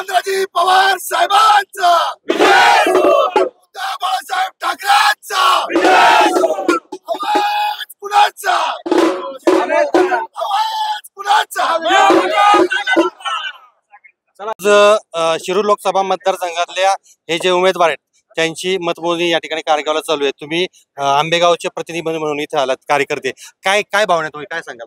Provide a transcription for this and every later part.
शरदचंद्रजी पवार साहेबांचा बाळासाहेब ठाकरेंचा आवाज कुणाचा आवाज कुणाचा आज शिरूर लोकसभा मतदारसंघातल्या हे जे उमेदवार आहेत त्यांची मतमोजणी या ठिकाणी कार्यक्रमाला चालू आहे। तुम्ही आंबेगावचे प्रतिनिधी म्हणून इथे आलात, कार्यकर्ते काय काय भावना तुम्ही काय सांगाल?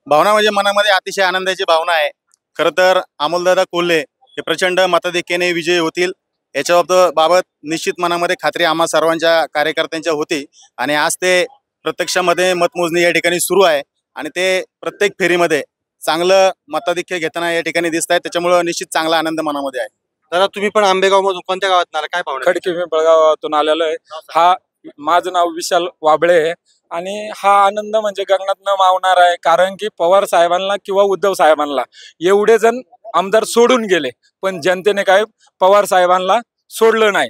भावना म्हणजे मनामध्ये अतिशय आनंदाची भावना आहे। खरं तर अमोलदादा कोल्हे हे प्रचंड मताधिक्याने विजयी होतील याच्या बाबत निश्चित मनामध्ये खात्री आम्हा सर्वांच्या कार्यकर्त्यांच्या होती आणि आज ते प्रत्यक्षामध्ये मतमोजणी या ठिकाणी सुरू आहे आणि ते प्रत्येक फेरीमध्ये चांगलं मताधिक्य घेताना या ठिकाणी दिसत आहे। त्याच्यामुळे निश्चित चांगला आनंद मनामध्ये आहे। दादा तुम्ही पण आंबेगाव मधून कोणत्या गावात आला, काय भावना? खडकी मी बेळगावातून आलेलो आहे। हा माझं नाव विशाल वाबळे आहे आणि हा आनंद म्हणजे गगनात न मावणार आहे, कारण की पवार साहेबांना किंवा उद्धव साहेबांना एवढे जण आमदार सोडून गेले, पण जनतेने काय पवार साहेबांना सोडलं नाही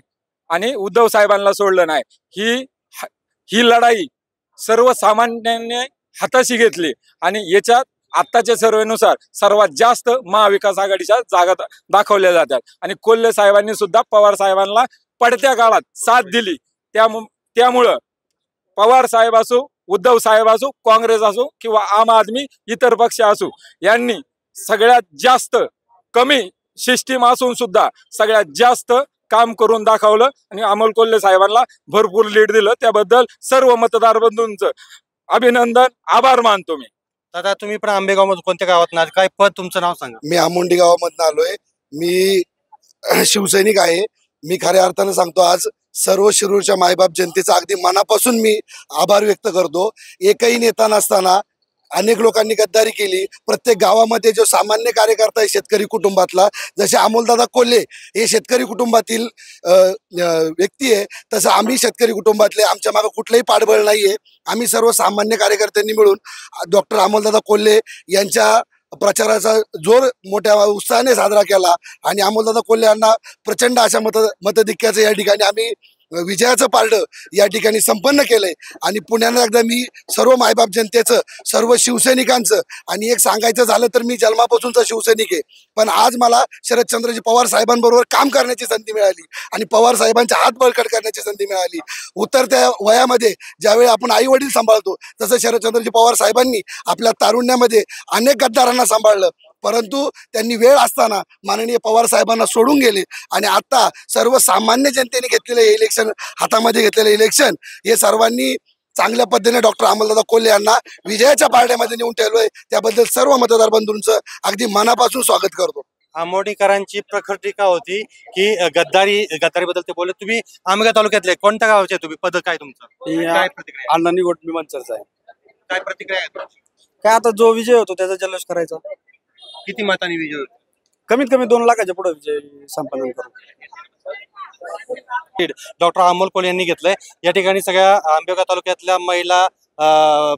आणि उद्धव साहेबांना सोडलं नाही। ही लढाई सर्वसामान्यांनी हाताशी घेतली आणि याच्यात आत्ताच्या सर्वेनुसार सर्वात जास्त महाविकास आघाडीच्या जागा दाखवल्या जातात आणि कोल्हे साहेबांनी सुद्धा पवार साहेबांना पडत्या काळात साथ दिली। त्यामुळं पवार साहेब असो, उद्धव साहेब असो, काँग्रेस असो किंवा आम आदमी इतर पक्ष असो, यांनी सगळ्यात जास्त कमी सिस्टीम असून सुद्धा सगळ्यात जास्त काम करून दाखवलं आणि अमोल कोल्हे साहेबांना भरपूर लीड दिलं। त्याबद्दल सर्व मतदार बंधूंचं अभिनंदन, आभार मानतो मी। दादा तुम्ही पण आंबेगाव मधून कोणत्या गावात आहात, काय पद तुमचं नाव सांगा? मी आमोंडी गावामधून आलोय। मी शिवसैनिक आहे। मी खऱ्या अर्थानं सांगतो, आज सर्व शिरूरच्या मायबाप जनतेचा अगदी मनापासून मी आभार व्यक्त करतो। एकही नेता नसताना अनेक लोकांनी गद्दारी केली। प्रत्येक गावामध्ये जो सामान्य कार्यकर्ता आहे शेतकरी कुटुंबातला, जसे अमोलदादा कोल्हे हे शेतकरी कुटुंबातील व्यक्ती आहे, तसं आम्ही शेतकरी कुटुंबातले, आमच्या मागे कुठलंही पाठबळ नाहीये। आम्ही सर्व सामान्य कार्यकर्त्यांनी मिळून डॉक्टर अमोलदादा कोल्हे यांच्या प्रचाराचा जोर मोठ्या उत्साहाने साजरा केला आणि अमोलदादा कोल्हे यांना प्रचंड अशा मतधिक्याचं या ठिकाणी आम्ही विजयाचं पारडं या ठिकाणी संपन्न केलंय। आणि पुण्याला एकदा मी सर्व मायबाप जनतेचं, सर्व शिवसैनिकांचं, आणि एक सांगायचं झालं तर मी जन्मापासूनचा शिवसैनिक आहे, पण आज मला शरदचंद्रजी पवार साहेबांबरोबर काम करण्याची संधी मिळाली आणि पवार साहेबांच्या हात बळकट करण्याची संधी मिळाली। उतरत्या वयामध्ये ज्यावेळी आपण आई वडील सांभाळतो, तसं शरदचंद्रजी पवार साहेबांनी आपल्या तारुण्यामध्ये अनेक गद्दारांना सांभाळलं, परंतु त्यांनी वेळ असताना माननीय पवार साहेबांना सोडून गेले आणि आता सर्वसामान्य जनतेने घेतलेले इलेक्शन, हातामध्ये घेतलेले इलेक्शन, हे सर्वांनी चांगल्या पद्धतीने डॉक्टर अमोलदादा कोल्हे यांना विजयाच्या पारड्यामध्ये नेऊन ठेवलोय। त्याबद्दल सर्व मतदार बंधूंचं अगदी मनापासून स्वागत करतो। आंबोडीकरांची प्रखर टीका होती की गद्दारीबद्दल ते बोलले। तुम्ही आंबेगाव तालुक्यातले कोणत्या गावाचे तुम्ही, पद काय तुमचं, काय प्रतिक्रिया? अण्णांनी वोट मी मंचरचा आहे। काय प्रतिक्रिया आहे तुमची? काय आता जो विजय होतो त्याचा जल्लोष करायचा। किती मतांनी विजय होतो? कमीत कमी 2 लाखाच्या पुढे विजय संपादन करू। डॉक्टर अमोल कोल्हे यांनी घेतलंय। या ठिकाणी सगळ्या आंबेगाव तालुक्यातल्या महिला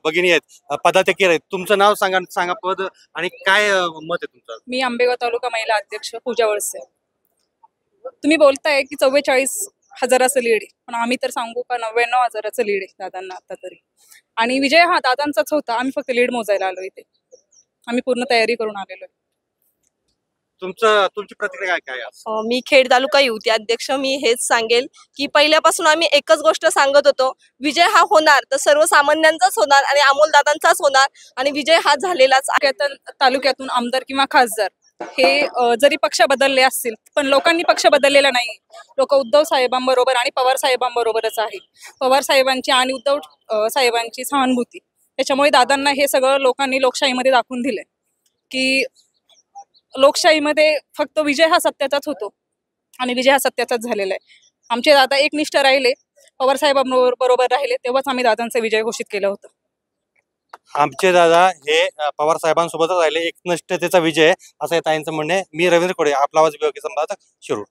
भगिनी आहेत, पदाधिकारी आहेत। तुमचं नाव सांगा पद आणि काय मत आहे तुमचं? मी आंबेगाव तालुका महिला अध्यक्ष पूजा वळसे। तुम्ही बोलताय की 44,000चं लीड आहे, पण आम्ही तर सांगू का 99,000चं लीड आहे दादांना आता तरी, आणि विजय हा दादांचाच होता। आम्ही फक्त लीड मोजायला आलो इथे, आम्ही पूर्ण तयारी करून आलेलो आहे। तुमची प्रतिक्रिया काय आहे? मी खेड तालुका युवती अध्यक्ष। मी हेच सांगेल की पहिल्यापासून आम्ही एकच गोष्ट सांगत होतो, विजय हा होणार तर सर्वसामान्यांचाच होणार आणि अमोलदादांचाच होणार आणि विजय हा झालेलाच। तालुक्यातून आमदार किंवा खासदार हे जरी पक्ष बदलले असतील, पण लोकांनी पक्ष बदललेला नाही। लोक उद्धव साहेबांबरोबर आणि पवार साहेबांबरोबरच आहे। पवार साहेबांची आणि उद्धव साहेबांची सहानुभूती, त्याच्यामुळे दादांना हे सगळं लोकांनी लोकशाहीमध्ये दाखवून दिलंय की लोकशाहीमध्ये फक्त विजय हा सत्याचाच होतो आणि विजय हा सत्याचाच झालेला आहे। आमचे दादा एकनिष्ठ राहिले, पवार साहेबांबरोबर राहिले, तेव्हाच आम्ही दादांचा विजय घोषित केलं होतं। आमचे दादा हे पवार साहेबांसोबतच राहिले, एकनिष्ठतेचा विजय असं ताईंचं म्हणणे। मी रवींद्र कोडे, आपला आवाज विभागीय संपादक, शिरूर।